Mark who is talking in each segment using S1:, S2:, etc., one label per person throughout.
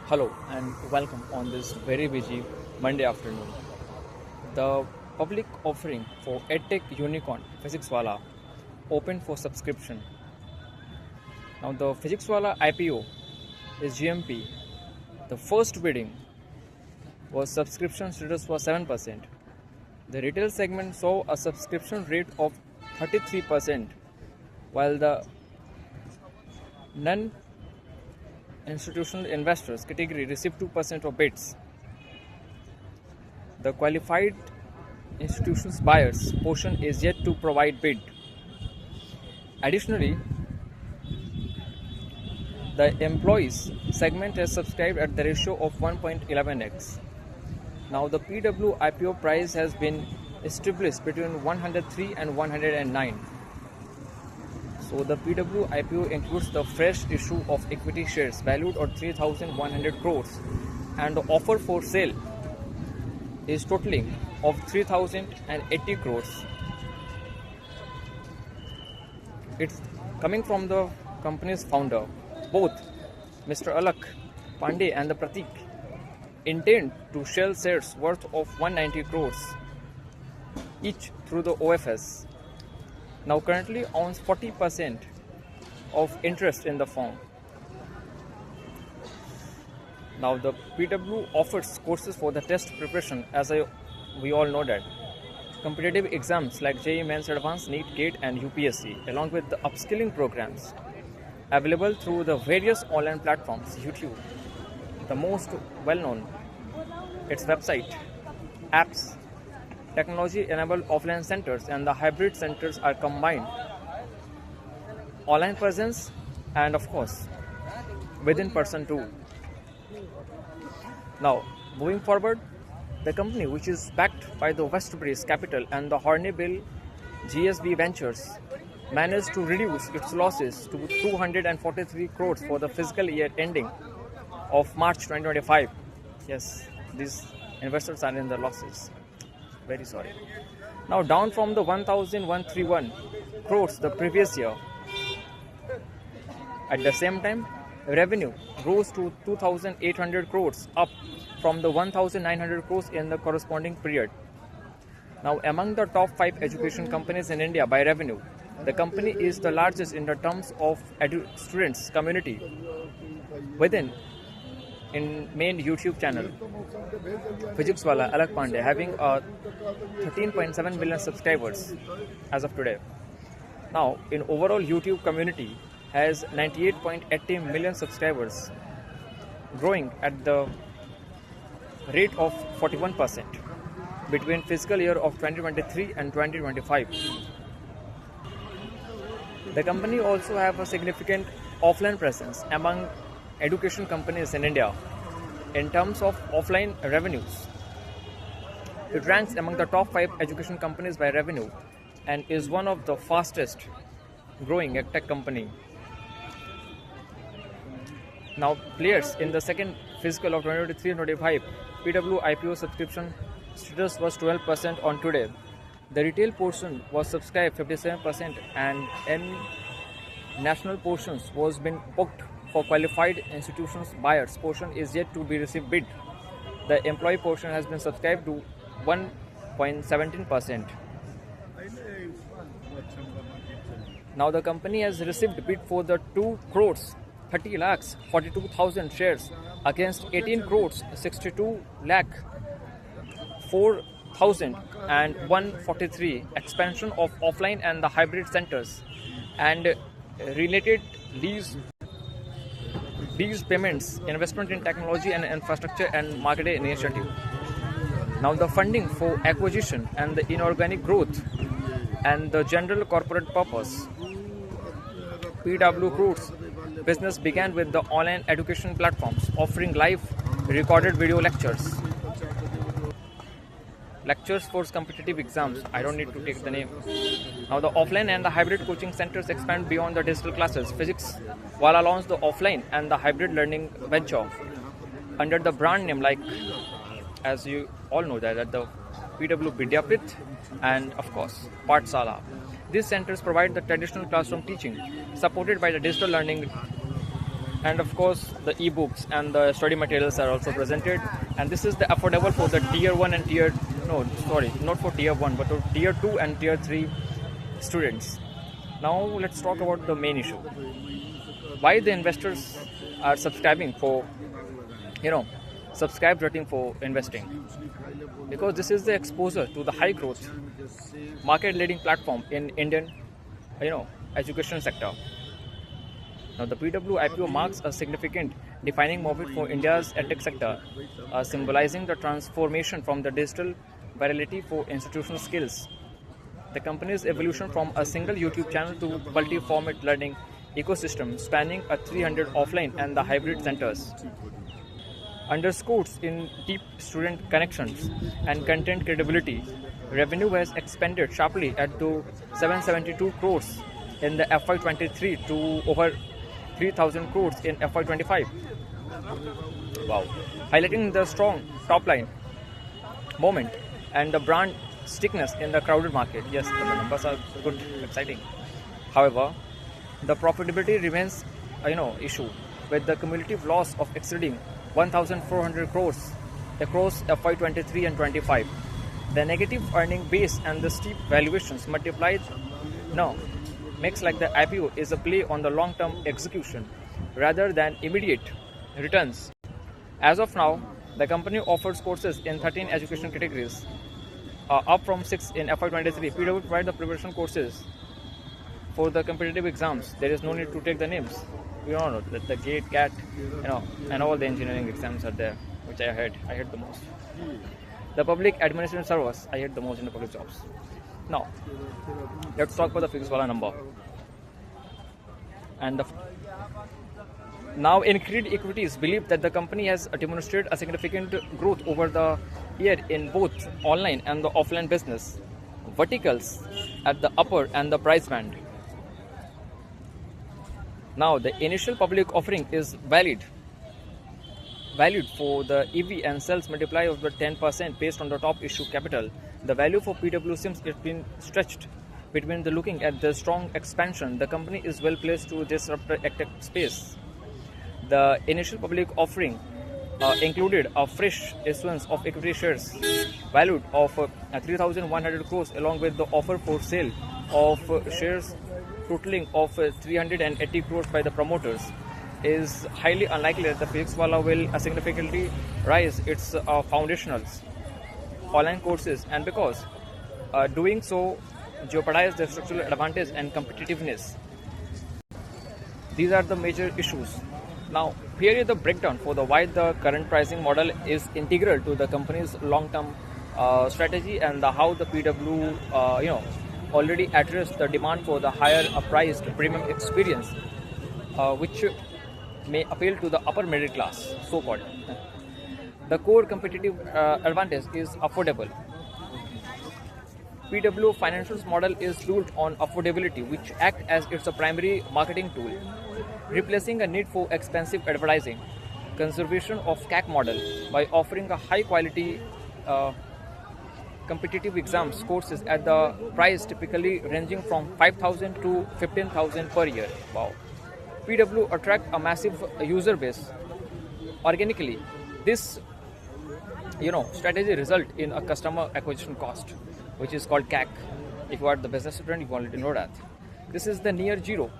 S1: Hello and welcome on this very busy Monday afternoon. The public offering for EdTech unicorn PhysicsWallah opened for subscription. Now the PhysicsWallah IPO is GMP. The first bidding was subscription status was 7%. The retail segment saw a subscription rate of 33%, while the non institutional investors category received 2% of bids. The qualified institutions buyers portion is yet to provide bid. Additionally, the employees segment has subscribed at the ratio of 1.11x. Now the PW IPO price has been established between 103 and 109. So the PW IPO includes the fresh issue of equity shares valued at 3,100 crores and the offer for sale is totaling of 3,080 crores. It's coming from the company's founder. Both Mr. Alak Pandey and the Pratik intend to sell shares worth of 190 crores each through the OFS. Now currently owns 40% of interest in the firm. Now the PW offers courses for the test preparation, as we all know that. Competitive exams like JEE Mains Advanced, NEET, GATE and UPSC, along with the upskilling programs available through the various online platforms. YouTube, the most well-known, its website, apps, technology-enabled offline centers and the hybrid centers are combined. Online presence and of course within person too. Now moving forward, the company, which is backed by the Westbridge Capital and the Hornibill GSB Ventures, managed to reduce its losses to 243 crores for the fiscal year ending of March 2025. Yes, these investors are in the losses. Very sorry. Now down from the 1,131 crores the previous year. At the same time, revenue rose to 2,800 crores, up from the 1,900 crores in the corresponding period. Now among the top 5 education companies in India by revenue, the company is the largest in the terms of students community within in main YouTube channel PhysicsWallah Alak Pandey, having a 13.7 million subscribers as of today. Now in overall YouTube community has 98.80 million subscribers, growing at the rate of 41% between fiscal year of 2023 and 2025. The company also have a significant offline presence among education companies in India in terms of offline revenues. It ranks among the top 5 education companies by revenue and is one of the fastest growing tech company. Now players in the second fiscal of 2023-25, PW IPO subscription status was 12% on today. The retail portion was subscribed 57% and in national portions was been booked for qualified institutions buyers portion is yet to be received bid. The employee portion has been subscribed to 1.17%. Now the company has received bid for the 2 crores 30 lakhs 42,000 shares against 18 crores 62 lakh 4,143 expansion of offline and the hybrid centers and related lease payments, investment in technology and infrastructure and marketing initiative. Now the funding for acquisition and the inorganic growth and the general corporate purpose. PW Group's business began with the online education platforms offering live recorded video lectures for competitive exams. I don't need to take the name. Now the offline and the hybrid coaching centers expand beyond the digital classes. PhysicsWallah launched the offline and the hybrid learning venture under the brand name, like as you all know that the PW Vidyapit and of course Pathsala. These centers provide the traditional classroom teaching supported by the digital learning and of course the ebooks and the study materials are also presented, and this is the affordable for the tier 1 and tier no sorry not for tier 1 but for tier 2 and tier 3 students. Now let's talk about the main issue, why the investors are subscribing for subscribe rating for investing, because this is the exposure to the high growth market leading platform in Indian education sector. Now, the PW IPO marks a significant defining moment for India's edtech sector, symbolizing the transformation from the digital virality for institutional skills. The company's evolution from a single YouTube channel to multi-format learning ecosystem spanning a 300 offline and the hybrid centers underscores in deep student connections and content credibility. Revenue has expanded sharply at to 772 crores in the FY23 to over 3,000 crores in FY25. Wow. Highlighting the strong top line moment and the brand stickiness in the crowded market. Yes, the numbers are good, exciting. However, the profitability remains issue, with the cumulative loss of exceeding 1,400 crores across FY23 and 25. The negative earning base and the steep valuations multiplied makes like the IPO is a play on the long-term execution rather than immediate returns. As of now, the company offers courses in 13 education categories, up from 6 in FY23. PW provide the preparation courses for the competitive exams. There is no need to take the names. You all know that the GATE, CAT, and all the engineering exams are there, which I hate the most. The public administration service, I hate the most in the public jobs. Now, let's talk about the fixed wala number. And now, Incred Equities believe that the company has demonstrated a significant growth over the year in both online and the offline business verticals at the upper and the price band. Now, the initial public offering is valid for the EV and sales multiply of the 10% based on the top issue capital. The value for PW seems it's been stretched between the looking at the strong expansion. The company is well placed to disrupt the edtech space. The initial public offering included a fresh issuance of equity shares valued of 3,100 crores along with the offer for sale of shares totaling of 380 crores by the promoters. Is highly unlikely that the Physixwala will significantly rise its foundationals online courses, and because doing so jeopardize the structural advantage and competitiveness. These are the major issues. Now, here is the breakdown for the why the current pricing model is integral to the company's long-term strategy, and how the PW already addressed the demand for the higher priced premium experience, which may appeal to the upper middle class, so-called. The core competitive advantage is affordable. PW Financial's model is built on affordability, which acts as its primary marketing tool, replacing a need for expensive advertising. Conservation of CAC model by offering a high-quality competitive exams courses at the price typically ranging from 5,000 to 15,000 per year. Wow. PW attract a massive user base organically. This strategy result in a customer acquisition cost, which is called CAC. If you are the business student, you already know that. This is the near zero.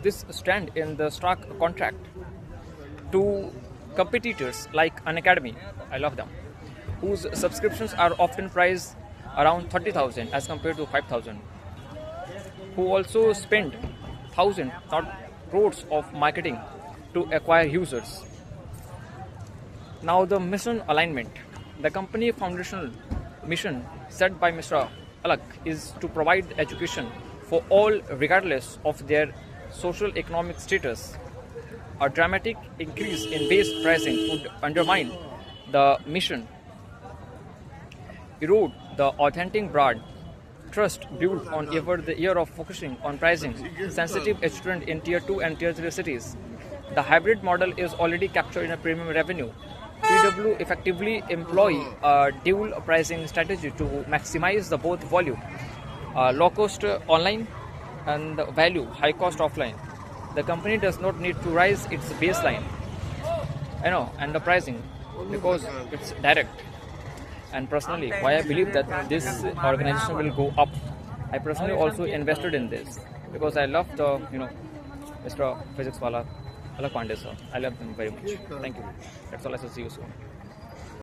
S1: This stand in the stark contract to competitors like Unacademy, I love them, whose subscriptions are often priced around 30,000 as compared to 5,000, who also spend thousands, not crores of marketing to acquire users. Now, the mission alignment. The company foundational mission set by Mr. Alak is to provide education for all regardless of their social economic status. A dramatic increase in base pricing would undermine the mission, erode the authentic brand trust built on over the year of focusing on pricing sensitive student in tier 2 and tier 3 cities. The hybrid model is already captured in a premium revenue. PW effectively employ a dual pricing strategy to maximize the both volume, low cost online and value, high cost offline. the company does not need to rise its baseline, and the pricing, because it's direct. And personally, why I believe that this organization will go up, I personally also invested in this because I love the Mr. Physics Wala Alak Pandey sir. I love him very much. Thank you. That's all. I shall see you soon.